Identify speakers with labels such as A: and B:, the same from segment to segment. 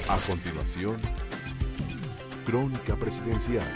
A: A continuación, Crónica Presidencial.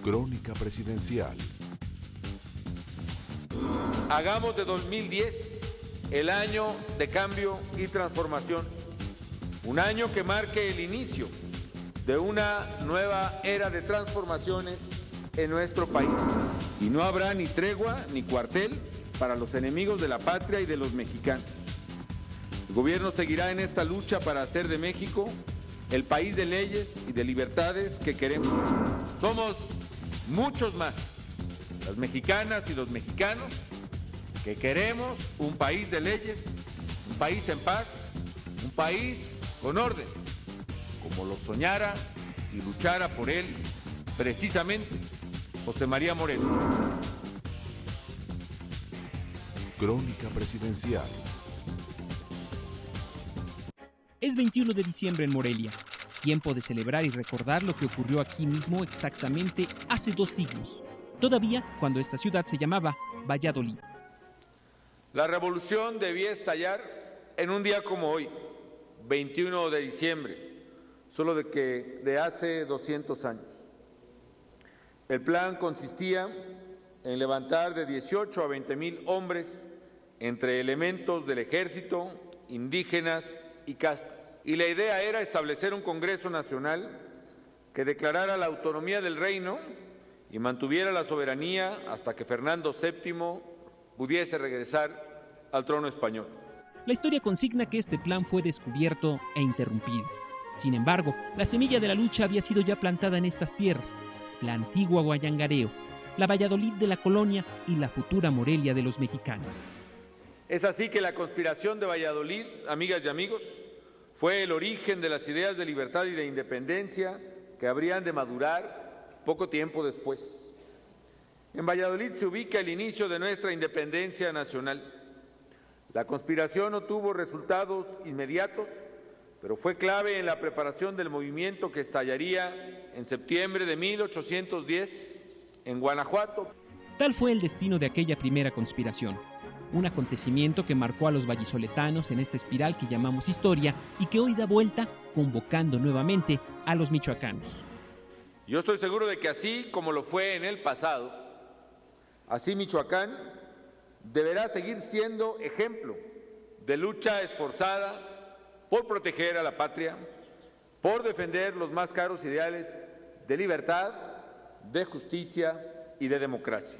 A: Crónica Presidencial.
B: Hagamos de 2010 el año de cambio y transformación, un año que marque el inicio de una nueva era de transformaciones en nuestro país. Y no habrá ni tregua ni cuartel para los enemigos de la patria y de los mexicanos. El gobierno seguirá en esta lucha para hacer de México el país de leyes y de libertades que queremos. Somos muchos más, las mexicanas y los mexicanos, que queremos un país de leyes, un país en paz, un país con orden, como lo soñara y luchara por él precisamente José María Morelos.
A: Crónica Presidencial.
C: Es 21 de diciembre en Morelia, tiempo de celebrar y recordar lo que ocurrió aquí mismo exactamente hace 2 siglos, todavía cuando esta ciudad se llamaba Valladolid.
B: La revolución debía estallar en un día como hoy, 21 de diciembre, solo de hace 200 años. El plan consistía en levantar de 18 a 20,000 hombres entre elementos del ejército, indígenas y castas. Y la idea era establecer un Congreso Nacional que declarara la autonomía del reino y mantuviera la soberanía hasta que Fernando VII pudiese regresar al trono español.
C: La historia consigna que este plan fue descubierto e interrumpido. Sin embargo, la semilla de la lucha había sido ya plantada en estas tierras, la antigua Guayangareo, la Valladolid de la colonia y la futura Morelia de los mexicanos.
B: Es así que la conspiración de Valladolid, amigas y amigos, fue el origen de las ideas de libertad y de independencia que habrían de madurar poco tiempo después. En Valladolid se ubica el inicio de nuestra independencia nacional. La conspiración no tuvo resultados inmediatos, pero fue clave en la preparación del movimiento que estallaría en septiembre de 1810 en Guanajuato.
C: Tal fue el destino de aquella primera conspiración, un acontecimiento que marcó a los vallisoletanos en esta espiral que llamamos historia y que hoy da vuelta convocando nuevamente a los michoacanos.
B: Yo estoy seguro de que así como lo fue en el pasado, así Michoacán deberá seguir siendo ejemplo de lucha esforzada por proteger a la patria, por defender los más caros ideales de libertad, de justicia y de democracia.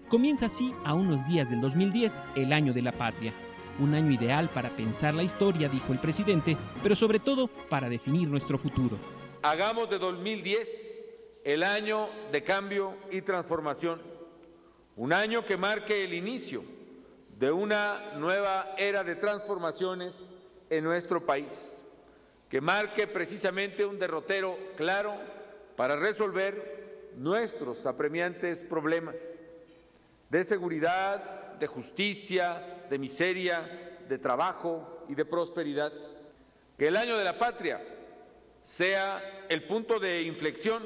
C: Comienza así, a unos días del 2010, el año de la patria. Un año ideal para pensar la historia, dijo el presidente, pero sobre todo para definir nuestro futuro.
B: Hagamos de 2010 el año de cambio y transformación, un año que marque el inicio de una nueva era de transformaciones en nuestro país, que marque precisamente un derrotero claro para resolver nuestros apremiantes problemas de seguridad, de justicia, de miseria, de trabajo y de prosperidad. Que el año de la patria sea el punto de inflexión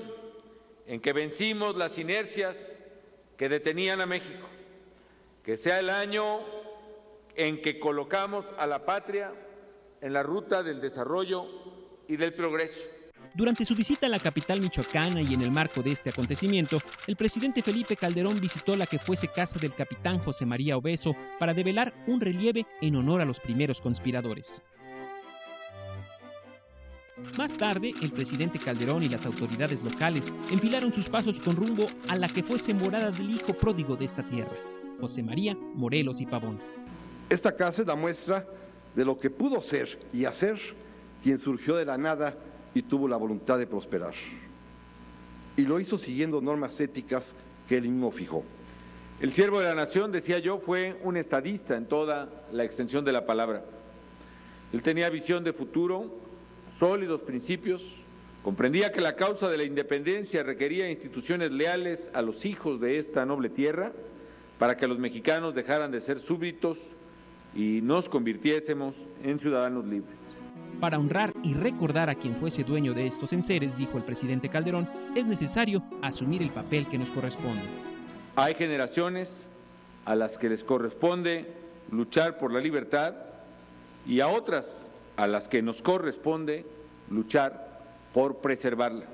B: en que vencimos las inercias que detenían a México. Que sea el año en que colocamos a la patria en la ruta del desarrollo y del progreso.
C: Durante su visita a la capital michoacana y en el marco de este acontecimiento, el presidente Felipe Calderón visitó la que fuese casa del capitán José María Obeso para develar un relieve en honor a los primeros conspiradores. Más tarde, el presidente Calderón y las autoridades locales enfilaron sus pasos con rumbo a la que fuese morada del hijo pródigo de esta tierra, José María Morelos y Pavón.
D: Esta casa es la muestra de lo que pudo ser y hacer quien surgió de la nada y tuvo la voluntad de prosperar. Y lo hizo siguiendo normas éticas que él mismo fijó.
B: El siervo de la nación, decía yo, fue un estadista en toda la extensión de la palabra. Él tenía visión de futuro, sólidos principios, comprendía que la causa de la independencia requería instituciones leales a los hijos de esta noble tierra para que los mexicanos dejaran de ser súbditos y nos convirtiésemos en ciudadanos libres.
C: Para honrar y recordar a quien fuese dueño de estos enseres, dijo el presidente Calderón, es necesario asumir el papel que nos corresponde.
B: Hay generaciones a las que les corresponde luchar por la libertad y a otras a las que nos corresponde luchar por preservarla.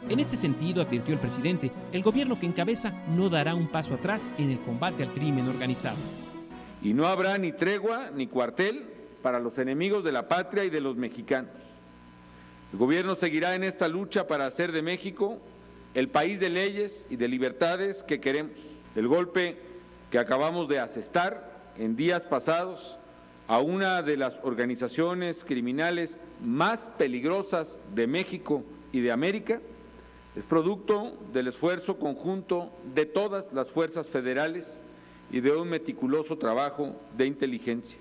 C: En ese sentido, advirtió el presidente, el gobierno que encabeza no dará un paso atrás en el combate al crimen organizado.
B: Y no habrá ni tregua ni cuartel para los enemigos de la patria y de los mexicanos. El gobierno seguirá en esta lucha para hacer de México el país de leyes y de libertades que queremos. El golpe que acabamos de asestar en días pasados a una de las organizaciones criminales más peligrosas de México y de América es producto del esfuerzo conjunto de todas las fuerzas federales y de un meticuloso trabajo de inteligencia.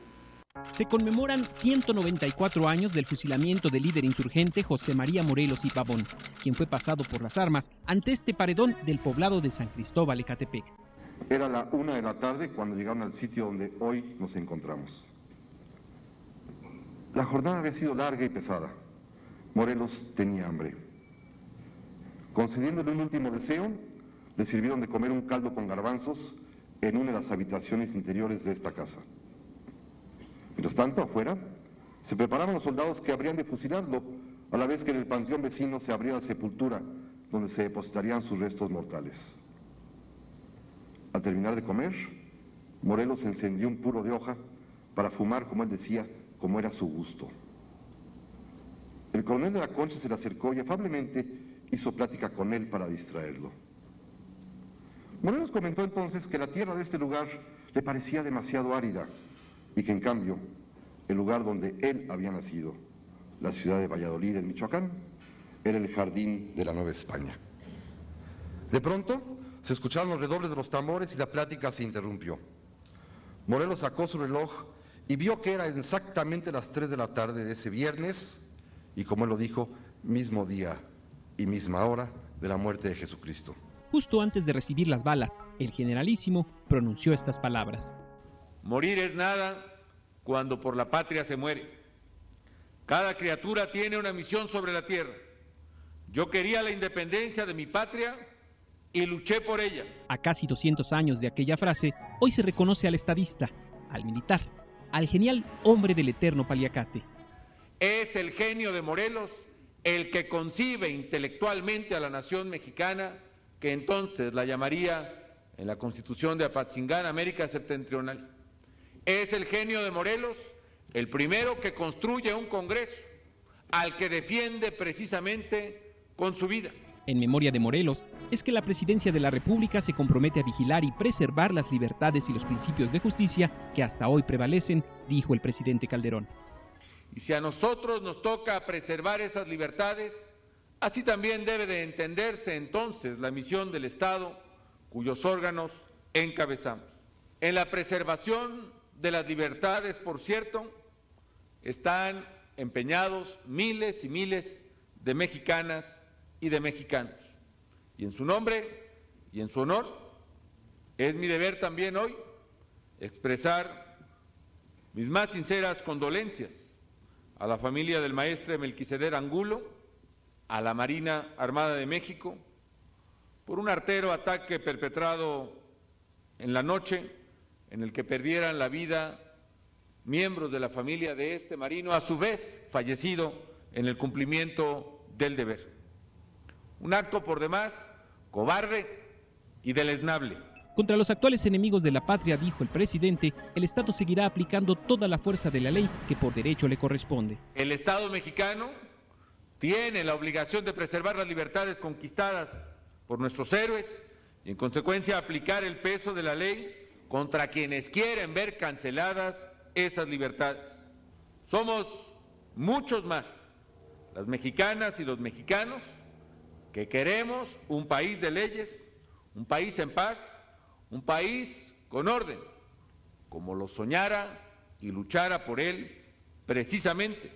C: Se conmemoran 194 años del fusilamiento del líder insurgente José María Morelos y Pavón, quien fue pasado por las armas ante este paredón del poblado de San Cristóbal, Ecatepec.
D: Era la 1 de la tarde cuando llegaron al sitio donde hoy nos encontramos. La jornada había sido larga y pesada. Morelos tenía hambre. Concediéndole un último deseo, le sirvieron de comer un caldo con garbanzos en una de las habitaciones interiores de esta casa. Mientras tanto, afuera, se preparaban los soldados que habrían de fusilarlo, a la vez que en el panteón vecino se abría la sepultura donde se depositarían sus restos mortales. Al terminar de comer, Morelos encendió un puro de hoja para fumar, como él decía, como era su gusto. El coronel de la Concha se le acercó y afablemente hizo plática con él para distraerlo. Morelos comentó entonces que la tierra de este lugar le parecía demasiado árida y que en cambio el lugar donde él había nacido, la ciudad de Valladolid en Michoacán, era el jardín de la Nueva España. De pronto se escucharon los redobles de los tambores y la plática se interrumpió. Morelos sacó su reloj y vio que era exactamente las 3 de la tarde de ese viernes y, como él lo dijo, mismo día y misma hora de la muerte de Jesucristo.
C: Justo antes de recibir las balas, el generalísimo pronunció estas palabras.
B: Morir es nada cuando por la patria se muere. Cada criatura tiene una misión sobre la tierra. Yo quería la independencia de mi patria y luché por ella.
C: A casi 200 años de aquella frase, hoy se reconoce al estadista, al militar, al genial hombre del eterno paliacate.
B: Es el genio de Morelos el que concibe intelectualmente a la nación mexicana, que entonces la llamaría en la Constitución de Apatzingán América Septentrional. Es el genio de Morelos el primero que construye un Congreso al que defiende precisamente con su vida.
C: En memoria de Morelos, es que la presidencia de la República se compromete a vigilar y preservar las libertades y los principios de justicia que hasta hoy prevalecen, dijo el presidente Calderón.
B: Y si a nosotros nos toca preservar esas libertades, así también debe de entenderse entonces la misión del Estado, cuyos órganos encabezamos. En la preservación de las libertades, por cierto, están empeñados miles y miles de mexicanas y de mexicanos. Y en su nombre y en su honor, es mi deber también hoy expresar mis más sinceras condolencias a la familia del maestre Melquisedec Angulo, a la Marina Armada de México, por un artero ataque perpetrado en la noche en el que perdieran la vida miembros de la familia de este marino, a su vez fallecido en el cumplimiento del deber. Un acto por demás cobarde y deleznable.
C: Contra los actuales enemigos de la patria, dijo el presidente, el Estado seguirá aplicando toda la fuerza de la ley que por derecho le corresponde.
B: El Estado mexicano tiene la obligación de preservar las libertades conquistadas por nuestros héroes y en consecuencia aplicar el peso de la ley contra quienes quieren ver canceladas esas libertades. Somos muchos más, las mexicanas y los mexicanos, que queremos un país de leyes, un país en paz, un país con orden, como lo soñara y luchara por él precisamente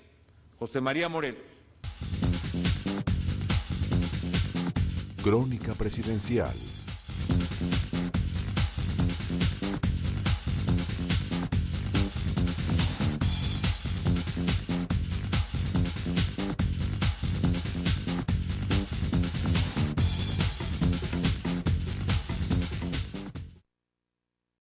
B: José María Morelos.
A: Crónica Presidencial.